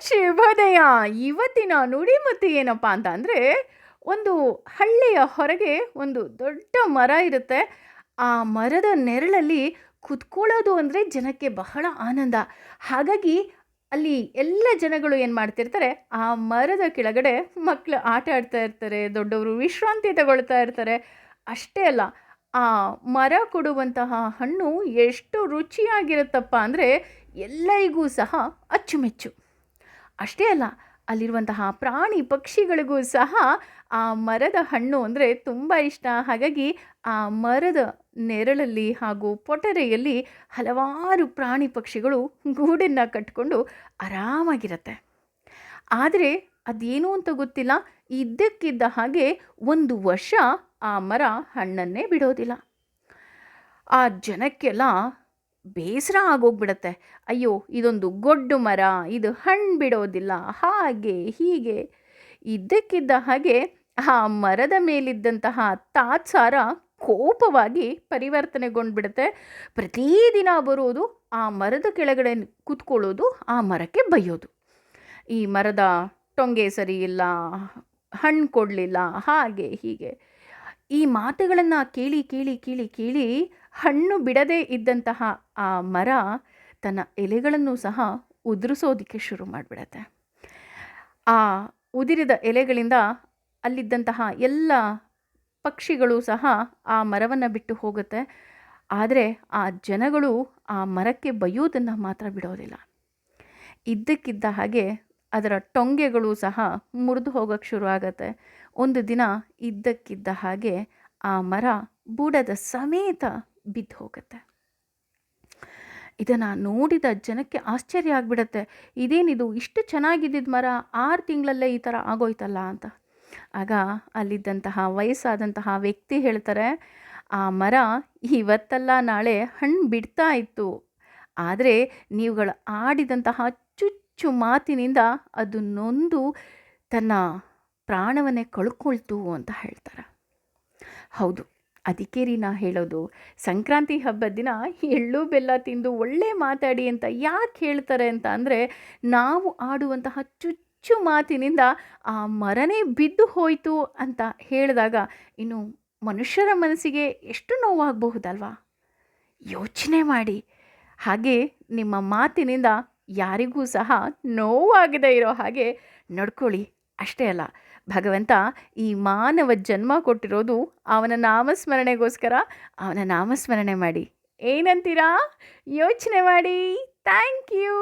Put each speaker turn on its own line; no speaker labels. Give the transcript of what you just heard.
ಶುಭೋದಯ. ಇವತ್ತಿನ ನುಡಿಮುತ್ತು ಏನಪ್ಪಾ ಅಂತ ಅಂದರೆ, ಒಂದು ಹಳ್ಳಿಯ ಹೊರಗೆ ಒಂದು ದೊಡ್ಡ ಮರ ಇರುತ್ತೆ. ಆ ಮರದ ನೆರಳಲ್ಲಿ ಕುತ್ಕೊಳ್ಳೋದು ಅಂದರೆ ಜನಕ್ಕೆ ಬಹಳ ಆನಂದ. ಹಾಗಾಗಿ ಅಲ್ಲಿ ಎಲ್ಲ ಜನಗಳು ಏನು ಮಾಡ್ತಿರ್ತಾರೆ, ಆ ಮರದ ಕೆಳಗಡೆ ಮಕ್ಕಳು ಆಟ ಆಡ್ತಾ ಇರ್ತಾರೆ, ದೊಡ್ಡವರು ವಿಶ್ರಾಂತಿ ತಗೊಳ್ತಾ ಇರ್ತಾರೆ. ಅಷ್ಟೇ ಅಲ್ಲ, ಆ ಮರ ಕೊಡುವಂತಹ ಹಣ್ಣು ಎಷ್ಟು ರುಚಿಯಾಗಿರುತ್ತಪ್ಪ ಅಂದರೆ ಎಲ್ಲರಿಗೂ ಸಹ ಅಚ್ಚುಮೆಚ್ಚು. ಅಷ್ಟೇ ಅಲ್ಲ, ಅಲ್ಲಿರುವಂತಹ ಪ್ರಾಣಿ ಪಕ್ಷಿಗಳಿಗೂ ಸಹ ಆ ಮರದ ಹಣ್ಣು ಅಂದರೆ ತುಂಬ ಇಷ್ಟ. ಹಾಗಾಗಿ ಆ ಮರದ ನೆರಳಲ್ಲಿ ಹಾಗೂ ಪೊಟರೆಯಲ್ಲಿ ಹಲವಾರು ಪ್ರಾಣಿ ಪಕ್ಷಿಗಳು ಗೂಡನ್ನು ಕಟ್ಟಿಕೊಂಡು ಆರಾಮಾಗಿರುತ್ತೆ. ಆದರೆ ಅದೇನು ಅಂತ ಗೊತ್ತಿಲ್ಲ, ಇದ್ದಕ್ಕಿದ್ದ ಹಾಗೆ ಒಂದು ವರ್ಷ ಆ ಮರ ಹಣ್ಣನ್ನೇ ಬಿಡೋದಿಲ್ಲ. ಆ ಜನಕ್ಕೆಲ್ಲ ಬೇಸರ ಆಗೋಗ್ಬಿಡತ್ತೆ. ಅಯ್ಯೋ, ಇದೊಂದು ಗೊಡ್ಡು ಮರ, ಇದು ಹಣ್ಣು ಬಿಡೋದಿಲ್ಲ, ಹಾಗೆ ಹೀಗೆ. ಇದ್ದಕ್ಕಿದ್ದ ಹಾಗೆ ಆ ಮರದ ಮೇಲಿದ್ದಂತಹ ತಾತ್ಸಾರ ಕೋಪವಾಗಿ ಪರಿವರ್ತನೆಗೊಂಡ್ಬಿಡುತ್ತೆ. ಪ್ರತಿದಿನ ಬರೋದು, ಆ ಮರದ ಕೆಳಗಡೆ ಕೂತ್ಕೊಳ್ಳೋದು, ಆ ಮರಕ್ಕೆ ಬೈಯೋದು. ಈ ಮರದ ಟೊಂಗೆ ಸರಿ ಇಲ್ಲ, ಹಣ್ಣು ಕೊಡಲಿಲ್ಲ, ಹಾಗೆ ಹೀಗೆ. ಈ ಮಾತುಗಳನ್ನು ಕೇಳಿ ಕೇಳಿ ಕೇಳಿ ಕೇಳಿ ಹಣ್ಣು ಬಿಡದೇ ಇದ್ದಂತಹ ಆ ಮರ ತನ್ನ ಎಲೆಗಳನ್ನು ಸಹ ಉದುರಿಸೋದಕ್ಕೆ ಶುರು ಮಾಡಿಬಿಡತ್ತೆ. ಆ ಉದುರಿದ ಎಲೆಗಳಿಂದ ಅಲ್ಲಿದ್ದಂತಹ ಎಲ್ಲ ಪಕ್ಷಿಗಳು ಸಹ ಆ ಮರವನ್ನು ಬಿಟ್ಟು ಹೋಗುತ್ತೆ. ಆದರೆ ಆ ಜನಗಳು ಆ ಮರಕ್ಕೆ ಬೈಯೋದನ್ನು ಮಾತ್ರ ಬಿಡೋದಿಲ್ಲ. ಇದ್ದಕ್ಕಿದ್ದ ಹಾಗೆ ಅದರ ಟೊಂಗೆಗಳು ಸಹ ಮುರಿದು ಹೋಗೋಕ್ಕೆ ಶುರು ಆಗತ್ತೆ. ಒಂದು ದಿನ ಇದ್ದಕ್ಕಿದ್ದ ಹಾಗೆ ಆ ಮರ ಬುಡದ ಸಮೇತ ಬಿದ್ದು ಹೋಗುತ್ತೆ. ಇದನ್ನು ನೋಡಿದ ಜನಕ್ಕೆ ಆಶ್ಚರ್ಯ ಆಗಿಬಿಡತ್ತೆ. ಇದೇನಿದು, ಇಷ್ಟು ಚೆನ್ನಾಗಿದ್ದಿದ್ದ ಮರ 6 ತಿಂಗಳಲ್ಲೇ ಈ ಥರ ಆಗೋಯ್ತಲ್ಲ ಅಂತ. ಆಗ ಅಲ್ಲಿದ್ದಂತಹ ವಯಸ್ಸಾದಂತಹ ವ್ಯಕ್ತಿ ಹೇಳ್ತಾರೆ, ಆ ಮರ ಇವತ್ತಲ್ಲ ನಾಳೆ ಹಣ್ಣು ಬಿಡ್ತಾ ಇತ್ತು, ಆದರೆ ನೀವುಗಳು ಆಡಿದಂತಹ ಚುಚ್ಚು ಮಾತಿನಿಂದ ಅದು ನೊಂದು ತನ್ನ ಪ್ರಾಣವನ್ನೇ ಕಳ್ಕೊಳ್ತು ಅಂತ ಹೇಳ್ತಾರೆ. ಹೌದು, ಅದಕ್ಕೆ ರೀ ನಾ ಹೇಳೋದು, ಸಂಕ್ರಾಂತಿ ಹಬ್ಬದ ದಿನ ಎಳ್ಳು ಬೆಲ್ಲ ತಿಂದು ಒಳ್ಳೆ ಮಾತಾಡಿ ಅಂತ ಯಾಕೆ ಹೇಳ್ತಾರೆ ಅಂತ ಅಂದರೆ, ನಾವು ಆಡುವಂತಹ ಚುಚ್ಚು ಮಾತಿನಿಂದ ಆ ಮರನೇ ಬಿದ್ದು ಹೋಯಿತು ಅಂತ ಹೇಳಿದಾಗ ಇನ್ನು ಮನುಷ್ಯರ ಮನಸ್ಸಿಗೆ ಎಷ್ಟು ನೋವಾಗಬಹುದಲ್ವಾ? ಯೋಚನೆ ಮಾಡಿ. ಹಾಗೆ ನಿಮ್ಮ ಮಾತಿನಿಂದ ಯಾರಿಗೂ ಸಹ ನೋವಾಗದೇ ಇರೋ ಹಾಗೆ ನಡ್ಕೊಳ್ಳಿ. ಅಷ್ಟೇ ಅಲ್ಲ, ಭಗವಂತ ಈ ಮಾನವ ಜನ್ಮ ಕೊಟ್ಟಿರೋದು ಅವನ ನಾಮಸ್ಮರಣೆಗೋಸ್ಕರ. ಅವನ ನಾಮಸ್ಮರಣೆ ಮಾಡಿ. ಏನಂತೀರಾ? ಯೋಚನೆ ಮಾಡಿ. Thank you.